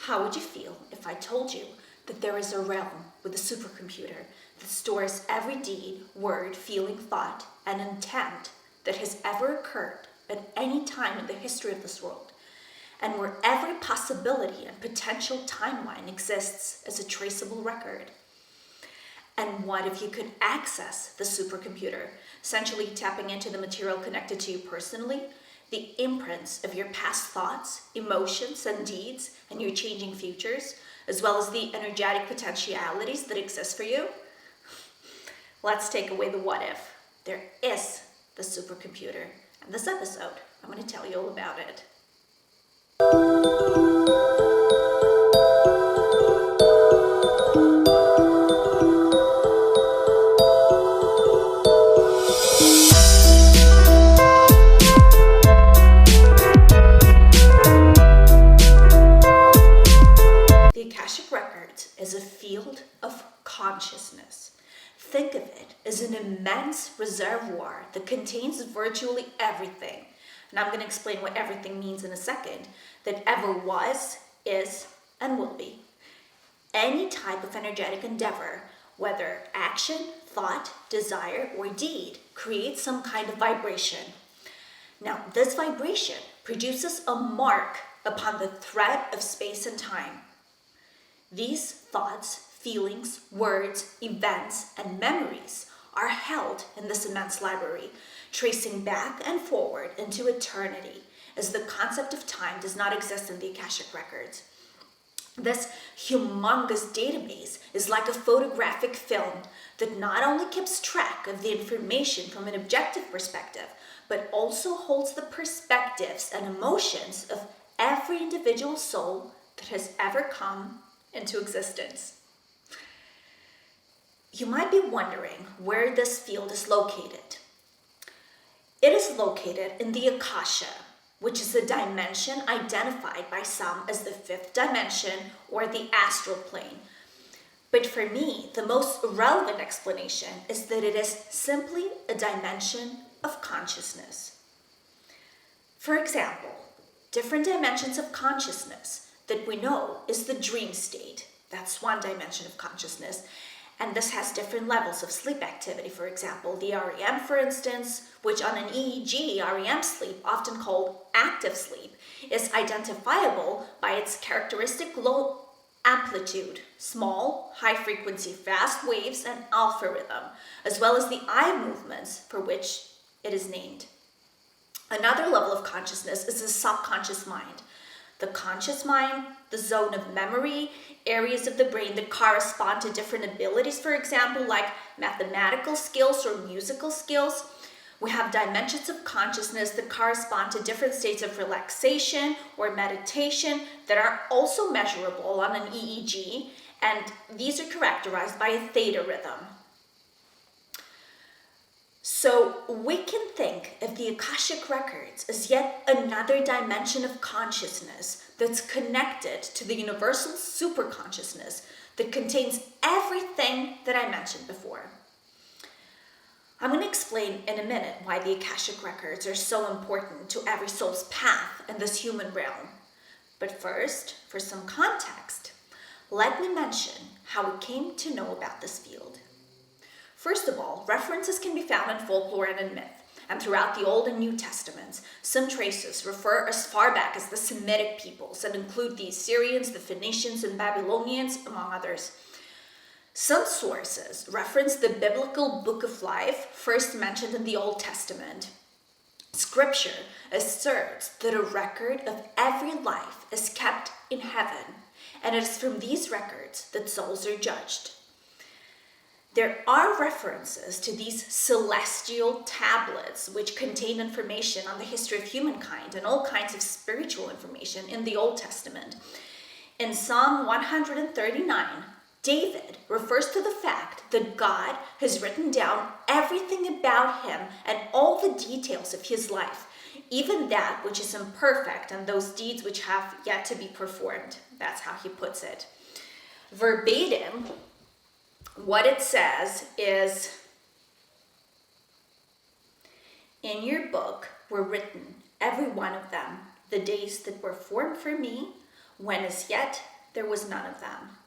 How would you feel if I told you that there is a realm with a supercomputer that stores every deed, word, feeling, thought, and intent that has ever occurred at any time in the history of this world, and where every possibility and potential timeline exists as a traceable record? And what if you could access the supercomputer, essentially tapping into the material connected to you personally, the imprints of your past thoughts, emotions, and deeds, and your changing futures, as well as the energetic potentialities that exist for you? Let's take away the what if. There is the supercomputer. In this episode, I'm going to tell you all about it. The Akashic Records is a field of consciousness. Think of it as an immense reservoir that contains virtually everything. And I'm going to explain what everything means in a second, that ever was, is, and will be. Any type of energetic endeavor, whether action, thought, desire, or deed, creates some kind of vibration. Now, this vibration produces a mark upon the thread of space and time. These thoughts, feelings, words, events, and memories are held in this immense library, tracing back and forward into eternity, as the concept of time does not exist in the Akashic Records. This humongous database is like a photographic film that not only keeps track of the information from an objective perspective, but also holds the perspectives and emotions of every individual soul that has ever come into existence. You might be wondering where this field is located. It is located in the Akasha, which is a dimension identified by some as the fifth dimension or the astral plane. But for me, the most relevant explanation is that it is simply a dimension of consciousness. For example, different dimensions of consciousness that we know is the dream state. That's one dimension of consciousness. And this has different levels of sleep activity. For example, the REM, for instance, which on an EEG, REM sleep, often called active sleep, is identifiable by its characteristic low amplitude, small, high frequency, fast waves, and alpha rhythm, as well as the eye movements for which it is named. Another level of consciousness is the subconscious mind. The conscious mind, the zone of memory, areas of the brain that correspond to different abilities, for example, like mathematical skills or musical skills. We have dimensions of consciousness that correspond to different states of relaxation or meditation that are also measurable on an EEG, and these are characterized by a theta rhythm. So we can think of the Akashic Records as yet another dimension of consciousness that's connected to the universal superconsciousness that contains everything that I mentioned before. I'm going to explain in a minute why the Akashic Records are so important to every soul's path in this human realm. But first, for some context, let me mention how we came to know about this field. First of all, references can be found in folklore and in myth, and throughout the Old and New Testaments. Some traces refer as far back as the Semitic peoples and include the Assyrians, the Phoenicians, and Babylonians, among others. Some sources reference the biblical Book of Life, first mentioned in the Old Testament. Scripture asserts that a record of every life is kept in heaven, and it is from these records that souls are judged. There are references to these celestial tablets which contain information on the history of humankind and all kinds of spiritual information in the Old Testament. In Psalm 139, David refers to the fact that God has written down everything about him and all the details of his life, even that which is imperfect and those deeds which have yet to be performed. That's how he puts it. Verbatim, what it says is, "In your book were written, every one of them, the days that were formed for me, when as yet there was none of them.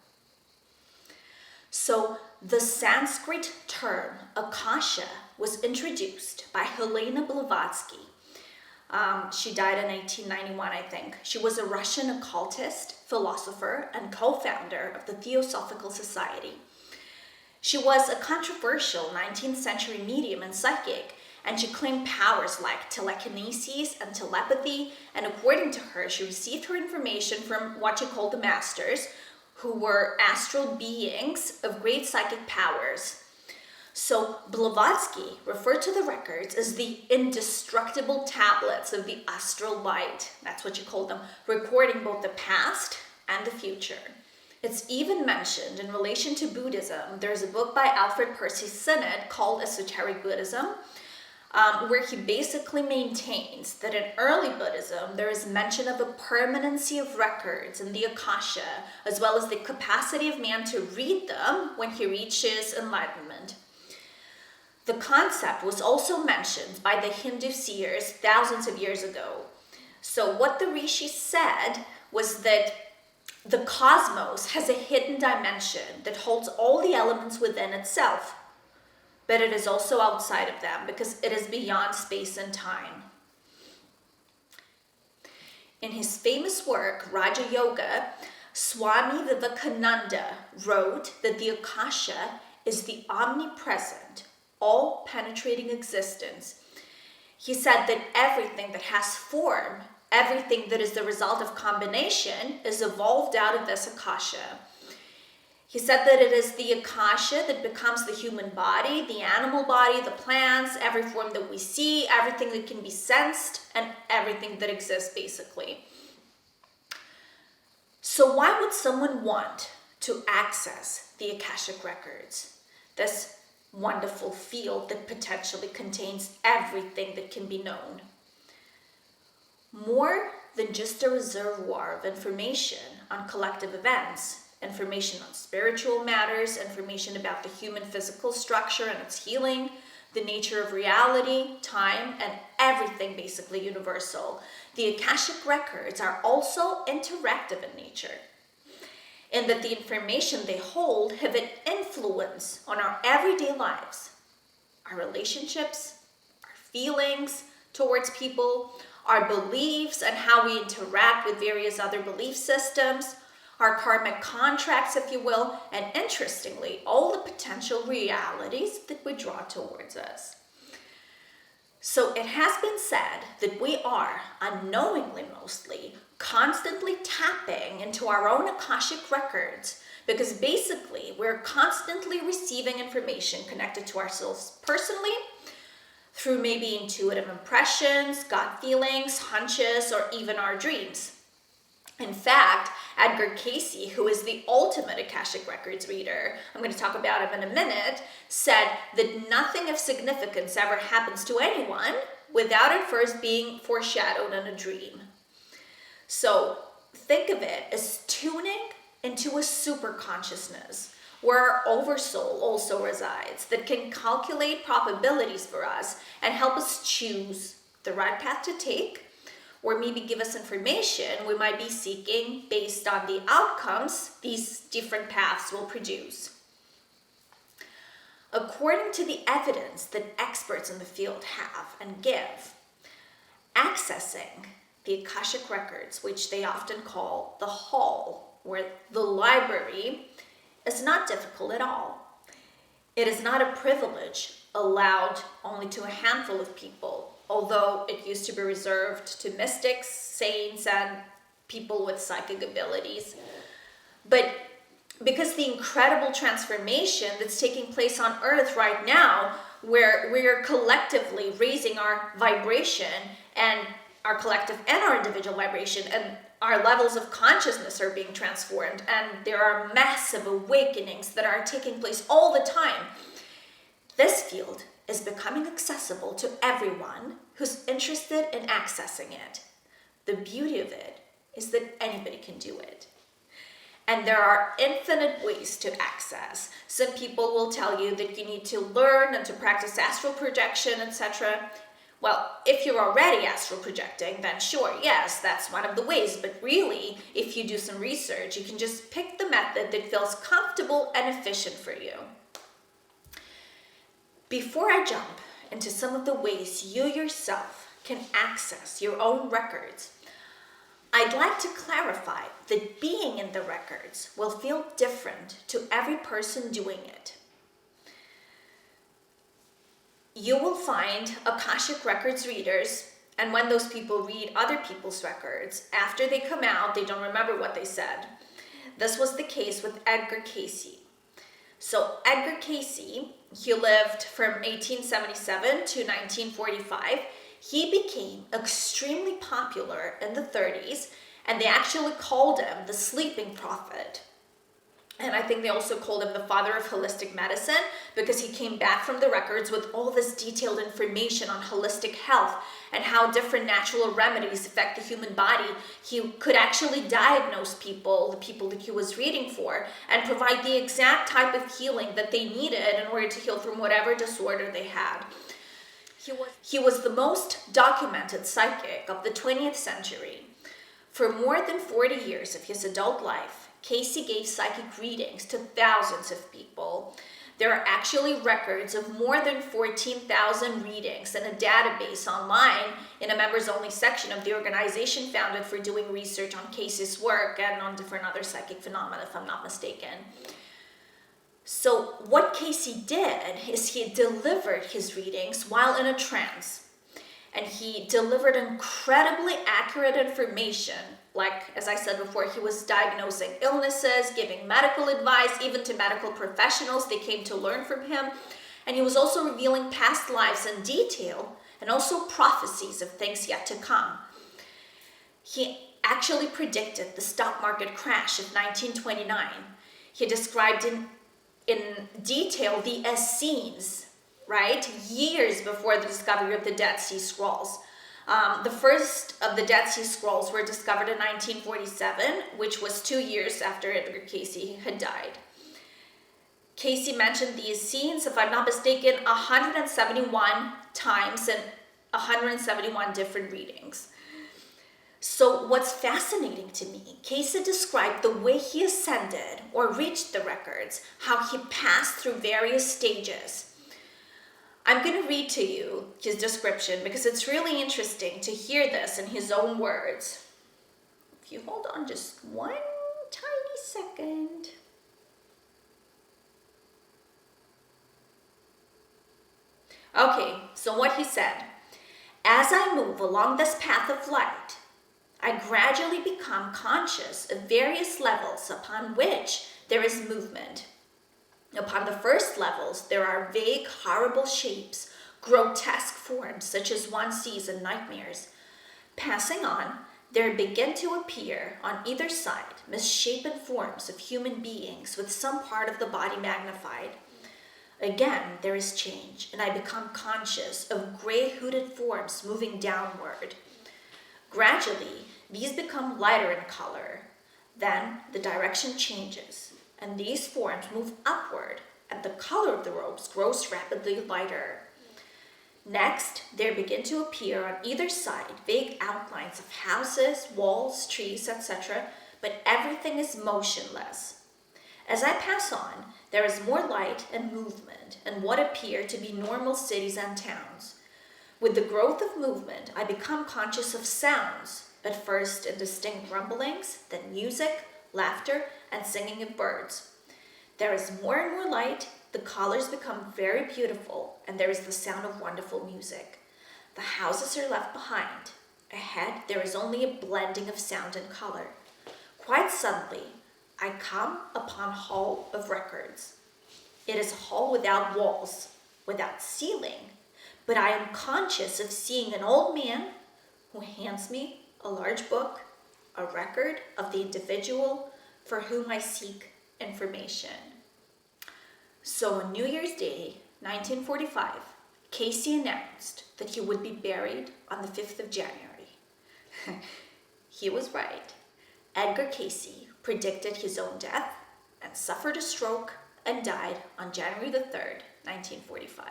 So the Sanskrit term Akasha was introduced by Helena Blavatsky. She died in 1891, I think. She was a Russian occultist, philosopher, and co-founder of the Theosophical Society. She was a controversial 19th century medium and psychic, and she claimed powers like telekinesis and telepathy, and according to her, she received her information from what she called the masters, who were astral beings of great psychic powers. So Blavatsky referred to the records as the indestructible tablets of the astral light. That's what she called them, recording both the past and the future. It's even mentioned in relation to Buddhism. There's a book by Alfred Percy Sinnett called Esoteric Buddhism, where he basically maintains that in early Buddhism, there is mention of a permanency of records in the Akasha, as well as the capacity of man to read them when he reaches enlightenment. The concept was also mentioned by the Hindu seers thousands of years ago. So what the rishi said was that the cosmos has a hidden dimension that holds all the elements within itself, but it is also outside of them because it is beyond space and time. In his famous work, Raja Yoga, Swami Vivekananda wrote that the Akasha is the omnipresent, all-penetrating existence. He said that everything that has form, everything that is the result of combination, is evolved out of this Akasha. He said that it is the Akasha that becomes the human body, the animal body, the plants, every form that we see, everything that can be sensed, and everything that exists, basically. So why would someone want to access the Akashic Records? This wonderful field that potentially contains everything that can be known. More than just a reservoir of information on collective events, information on spiritual matters, information about the human physical structure and its healing, the nature of reality, time, and everything basically universal. The Akashic Records are also interactive in nature, in that the information they hold have an influence on our everyday lives, our relationships, our feelings towards people, our beliefs and how we interact with various other belief systems, our karmic contracts, if you will, and interestingly, all the potential realities that we draw towards us. So it has been said that we are, unknowingly mostly, constantly tapping into our own Akashic Records, because basically we're constantly receiving information connected to ourselves personally, through maybe intuitive impressions, gut feelings, hunches, or even our dreams. In fact, Edgar Cayce, who is the ultimate Akashic Records reader, I'm going to talk about him in a minute, said that nothing of significance ever happens to anyone without it first being foreshadowed in a dream. So think of it as tuning into a super consciousness, where our oversoul also resides, that can calculate probabilities for us and help us choose the right path to take, or maybe give us information we might be seeking based on the outcomes these different paths will produce. According to the evidence that experts in the field have and give, accessing the Akashic Records, which they often call the hall, or the library, is not difficult at all. It is not a privilege allowed only to a handful of people, although it used to be reserved to mystics, saints, and people with psychic abilities. But because the incredible transformation that's taking place on Earth right now, where we're collectively raising our vibration and our collective and our individual vibration, and our levels of consciousness are being transformed, and there are massive awakenings that are taking place all the time. This field is becoming accessible to everyone who's interested in accessing it. The beauty of it is that anybody can do it. And there are infinite ways to access. Some people will tell you that you need to learn and to practice astral projection, etc. Well, if you're already astral projecting, then sure, yes, that's one of the ways. But really, if you do some research, you can just pick the method that feels comfortable and efficient for you. Before I jump into some of the ways you yourself can access your own records, I'd like to clarify that being in the records will feel different to every person doing it. You will find Akashic Records readers, and when those people read other people's records, after they come out, they don't remember what they said. This was the case with Edgar Cayce. So Edgar Cayce, he lived from 1877 to 1945. He became extremely popular in the 30s, and they actually called him the sleeping prophet. And I think they also called him the father of holistic medicine because he came back from the records with all this detailed information on holistic health and how different natural remedies affect the human body. He could actually diagnose people, the people that he was reading for, and provide the exact type of healing that they needed in order to heal from whatever disorder they had. He was the most documented psychic of the 20th century. For more than 40 years of his adult life, Cayce gave psychic readings to thousands of people. There are actually records of more than 14,000 readings in a database online in a members-only section of the organization founded for doing research on Cayce's work and on different other psychic phenomena, if I'm not mistaken. So what Cayce did is he delivered his readings while in a trance. And he delivered incredibly accurate information. Like, as I said before, he was diagnosing illnesses, giving medical advice, even to medical professionals. They came to learn from him. And he was also revealing past lives in detail and also prophecies of things yet to come. He actually predicted the stock market crash of 1929. He described in detail the Essenes, right? Years before the discovery of the Dead Sea Scrolls. The first of the Dead Sea Scrolls were discovered in 1947, which was 2 years after Edgar Cayce had died. Cayce mentioned the Essenes, if I'm not mistaken, 171 times in 171 different readings. So what's fascinating to me, Cayce described the way he ascended or reached the records, how he passed through various stages. I'm going to read to you his description because it's really interesting to hear this in his own words. If you hold on just one tiny second. Okay, so what he said, as I move along this path of light, I gradually become conscious of various levels upon which there is movement. Upon the first levels, there are vague, horrible shapes, grotesque forms such as one sees in nightmares. Passing on, there begin to appear on either side misshapen forms of human beings with some part of the body magnified. Again, there is change, and I become conscious of gray hooded forms moving downward. Gradually, these become lighter in color. Then the direction changes, and these forms move upward, and the color of the robes grows rapidly lighter. Next, there begin to appear on either side vague outlines of houses, walls, trees, etc., but everything is motionless. As I pass on, there is more light and movement in what appear to be normal cities and towns. With the growth of movement, I become conscious of sounds, at first indistinct rumblings, then music, laughter, and singing of birds. There is more and more light, the colors become very beautiful, and there is the sound of wonderful music. The houses are left behind. Ahead, there is only a blending of sound and color. Quite suddenly, I come upon a hall of records. It is a hall without walls, without ceiling, but I am conscious of seeing an old man who hands me a large book, a record of the individual for whom I seek information. So on New Year's Day, 1945, Cayce announced that he would be buried on the 5th of January. He was right. Edgar Cayce predicted his own death and suffered a stroke and died on January the 3rd, 1945.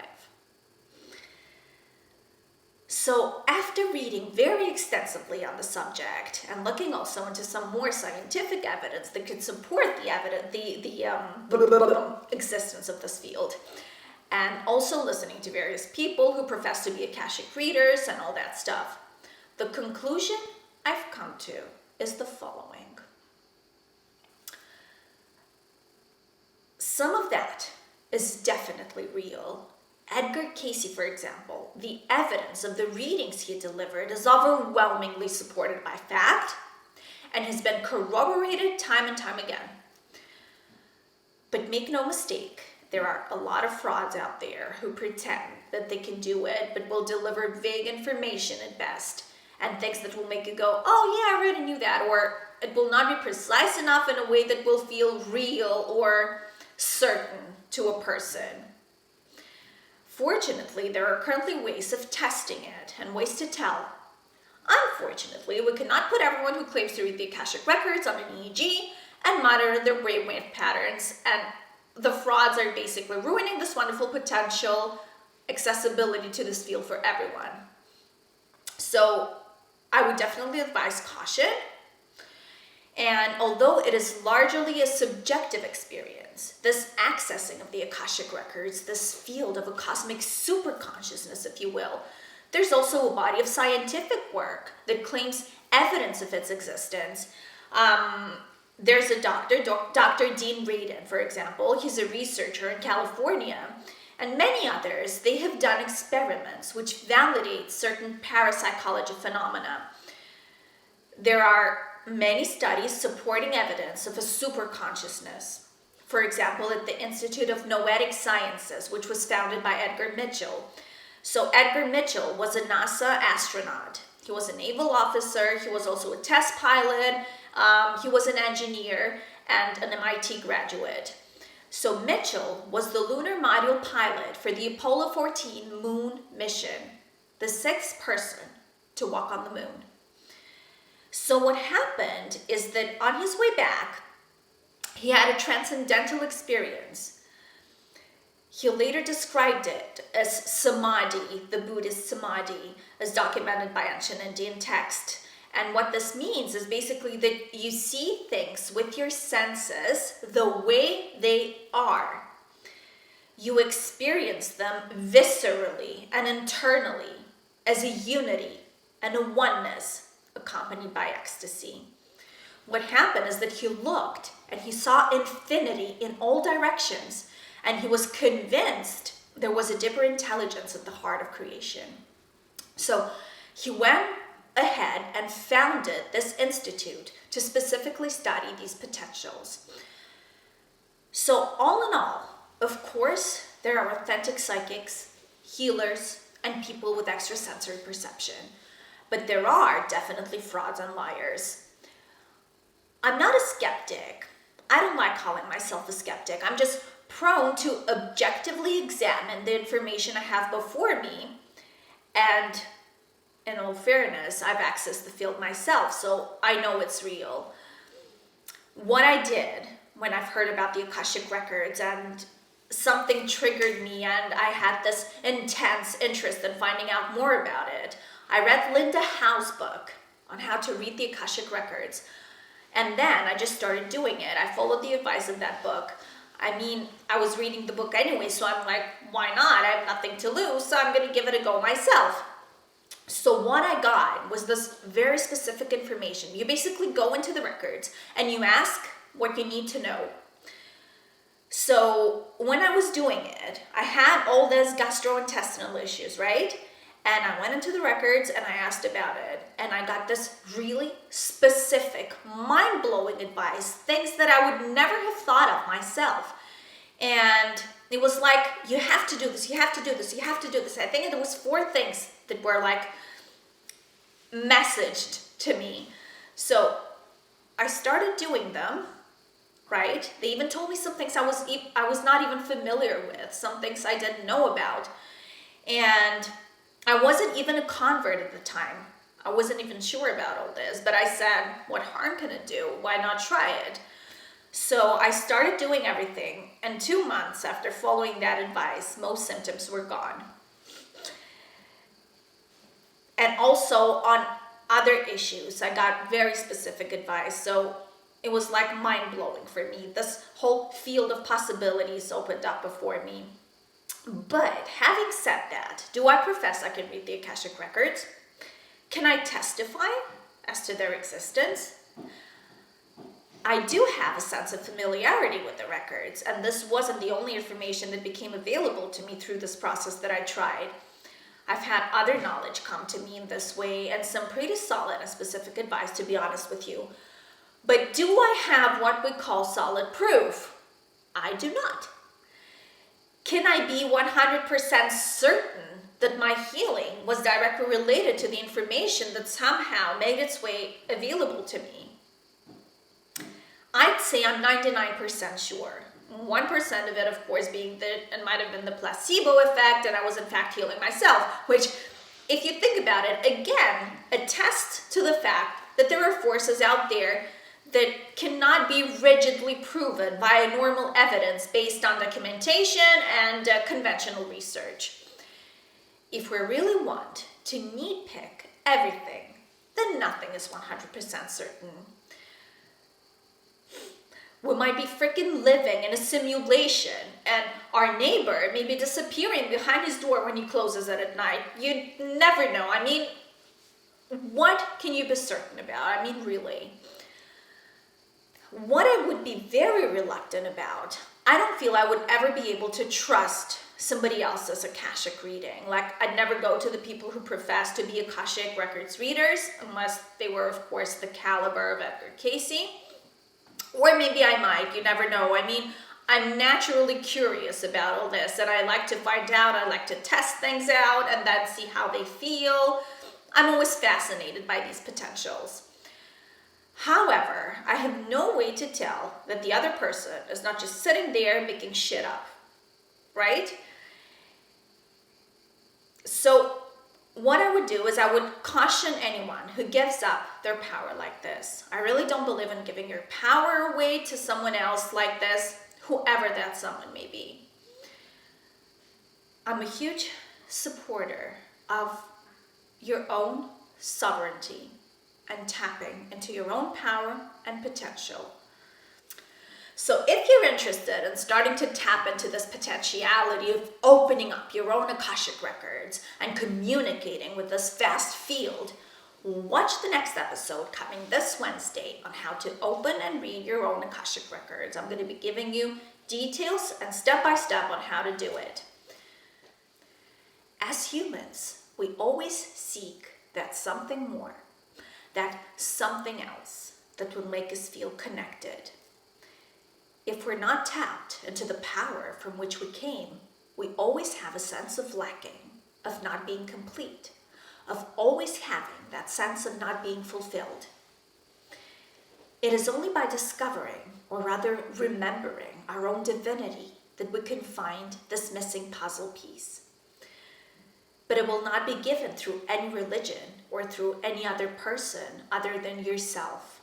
So after reading very extensively on the subject and looking also into some more scientific evidence that could support the existence of this field, and also listening to various people who profess to be Akashic readers and all that stuff, the conclusion I've come to is the following. Some of that is definitely real. Edgar Cayce, for example, the evidence of the readings he delivered is overwhelmingly supported by fact and has been corroborated time and time again. But make no mistake, there are a lot of frauds out there who pretend that they can do it but will deliver vague information at best and things that will make you go, oh yeah, I already knew that, or it will not be precise enough in a way that will feel real or certain to a person. Fortunately, there are currently ways of testing it and ways to tell. Unfortunately, we cannot put everyone who claims to read the Akashic Records on an EEG and monitor their brainwave patterns, and the frauds are basically ruining this wonderful potential accessibility to this field for everyone. So I would definitely advise caution. And although it is largely a subjective experience, this accessing of the Akashic Records, this field of a cosmic superconsciousness, if you will, there's also a body of scientific work that claims evidence of its existence. There's a doctor, Dr. Dean Radin, for example. He's a researcher in California. And many others, they have done experiments which validate certain parapsychology phenomena. There are many studies supporting evidence of a superconsciousness. For example, at the Institute of Noetic Sciences, which was founded by Edgar Mitchell. So Edgar Mitchell was a NASA astronaut. He was a naval officer. He was also a test pilot. He was an engineer and an MIT graduate. So Mitchell was the lunar module pilot for the Apollo 14 moon mission, the 6th person to walk on the moon. So what happened is that on his way back, he had a transcendental experience. He later described it as samadhi, the Buddhist samadhi, as documented by ancient Indian text. And what this means is basically that you see things with your senses the way they are. You experience them viscerally and internally as a unity and a oneness accompanied by ecstasy. What happened is that he looked and he saw infinity in all directions, and he was convinced there was a deeper intelligence at the heart of creation. So he went ahead and founded this institute to specifically study these potentials. So all in all, of course, there are authentic psychics, healers, and people with extrasensory perception. But there are definitely frauds and liars. I'm not a skeptic. I don't like calling myself a skeptic. I'm just prone to objectively examine the information I have before me. And in all fairness, I've accessed the field myself, so I know it's real. What I did when I've heard about the Akashic Records and something triggered me and I had this intense interest in finding out more about it, I read Linda Howe's book on how to read the Akashic Records. And then I just started doing it. I followed the advice of that book. I mean, I was reading the book anyway, so I'm like, why not? I have nothing to lose, so I'm going to give it a go myself. So what I got was this very specific information. You basically go into the records and you ask what you need to know. So when I was doing it, I had all these gastrointestinal issues, right? And I went into the records and I asked about it. And I got this really specific, mind-blowing advice, things that I would never have thought of myself. And it was like, you have to do this, you have to do this, you have to do this. I think it was 4 things that were like messaged to me. So I started doing them, right? They even told me some things I was not even familiar with, some things I didn't know about. And I wasn't even a convert at the time. I wasn't even sure about all this, but I said, what harm can it do? Why not try it? So I started doing everything, and 2 months after following that advice, most symptoms were gone. And also on other issues, I got very specific advice. So it was like mind-blowing for me. This whole field of possibilities opened up before me. But having said that, do I profess I can read the Akashic Records? Can I testify as to their existence? I do have a sense of familiarity with the records, and this wasn't the only information that became available to me through this process that I tried. I've had other knowledge come to me in this way, and some pretty solid and specific advice, to be honest with you. But do I have what we call solid proof? I do not. Can I be 100% certain that my healing was directly related to the information that somehow made its way available to me? I'd say I'm 99% sure. 1% of it, of course, being that it might have been the placebo effect and I was in fact healing myself, which, if you think about it, again, attests to the fact that there are forces out there that cannot be rigidly proven by normal evidence based on documentation and conventional research. If we really want to nitpick everything, then nothing is 100% certain. We might be freaking living in a simulation, and our neighbor may be disappearing behind his door when he closes it at night. You never know. I mean, what can you be certain about? I mean, really. What I would be very reluctant about, I don't feel I would ever be able to trust somebody else's Akashic reading. Like, I'd never go to the people who profess to be Akashic Records readers, unless they were, of course, the caliber of Edgar Casey. Or maybe I might, you never know. I mean, I'm naturally curious about all this, and I like to find out, I like to test things out, and then see how they feel. I'm always fascinated by these potentials. However, I have no way to tell that the other person is not just sitting there making shit up, right? So what I would do is I would caution anyone who gives up their power like this. I really don't believe in giving your power away to someone else like this, whoever that someone may be. I'm a huge supporter of your own sovereignty and tapping into your own power and potential. So if you're interested in starting to tap into this potentiality of opening up your own Akashic Records and communicating with this vast field, watch the next episode coming this Wednesday on how to open and read your own Akashic Records. I'm going to be giving you details and step-by-step on how to do it. As humans, we always seek that something more, that something else that will make us feel connected. If we're not tapped into the power from which we came, we always have a sense of lacking, of not being complete, of always having that sense of not being fulfilled. It is only by discovering, or rather remembering, our own divinity that we can find this missing puzzle piece. But it will not be given through any religion or through any other person other than yourself.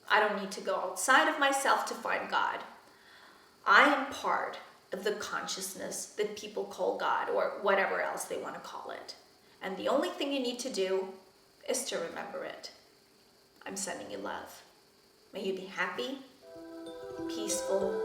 I don't need to go outside of myself to find God. I am part of the consciousness that people call God, or whatever else they want to call it. And the only thing you need to do is to remember it. I'm sending you love. May you be happy, peaceful,